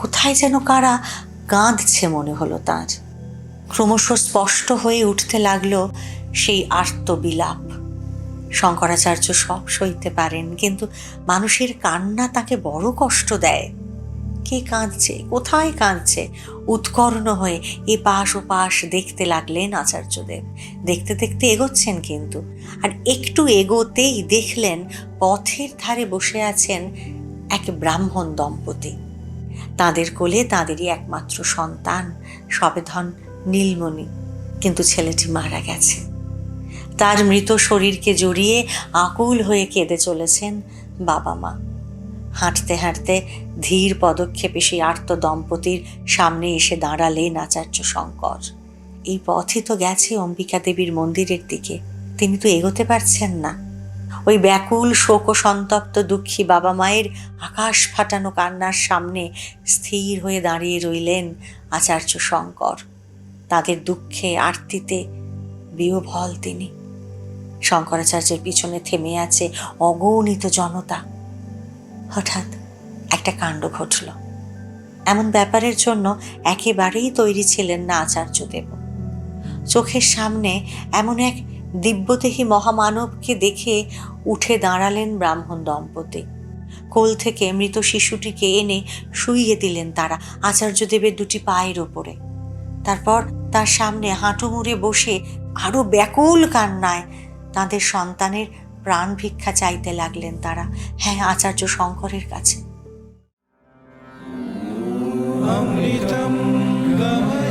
কোথায় যেন কারা কাঁদছে মনে হলো তাঁর। ক্রমশ স্পষ্ট হয়ে উঠতে লাগলো সেই আর্তবিলাপ। শঙ্করাচার্য সব সইতে পারেন, কিন্তু মানুষের কান্না তাকে বড় কষ্ট দেয়। কে কাঁদছে, কোথায় কাঁদছে, উৎকর্ণ হয়ে এপাশ ওপাশ দেখতে লাগলেন আচার্যদেব। দেখতে দেখতে এগোচ্ছেন কিন্তু, আর একটু এগোতেই দেখলেন পথের ধারে বসে আছেন এক ব্রাহ্মণ দম্পতি। তাদের কোলে তাদেরই একমাত্র সন্তান সবেধন নীলমণি, কিন্তু ছেলেটি মারা গেছে। তার মৃত শরীরকে জড়িয়ে আকুল হয়ে কেঁদে চলেছেন বাবা মা। হাঁটতে হাঁটতে ধীর পদক্ষেপে সেই আর্ত দম্পতির সামনে এসে দাঁড়ালেন আচার্য শঙ্কর। এই পথই তো গেছে অম্বিকা দেবীর মন্দিরের দিকে, তিনি তো এগোতে পারছেন না। ওই ব্যাকুল শোক ও সন্তপ্ত দুঃখী বাবা মায়ের আকাশ ফাটানো কান্নার সামনে স্থির হয়ে দাঁড়িয়ে রইলেন আচার্য শঙ্কর। তাদের দুঃখে আরতিতে বিহ্বল তিনি। শঙ্করাচার্যের পিছনে থেমে আছে অগণিত জনতা। হঠাৎ একটা কাণ্ড ঘটল। এমন ব্যাপারের জন্য একেবারেই তৈরি ছিলেন না আচার্যদেব। চোখের সামনে এমন এক দিব্যদেহী মহামানবকে দেখে উঠে দাঁড়ালেন ব্রাহ্মণ দম্পতি। কোল থেকে মৃত শিশুটিকে এনে শুইয়ে দিলেন তারা আচার্যদেবের দুটি পায়ের ওপরে। তারপর তার সামনে হাঁটু মুড়ে বসে আরো ব্যাকুল কান্নায় তাদের সন্তানের প্রাণ ভিক্ষা চাইতে লাগলেন তারা, হ্যাঁ, আচার্য শঙ্করের কাছে। অমৃতম গময়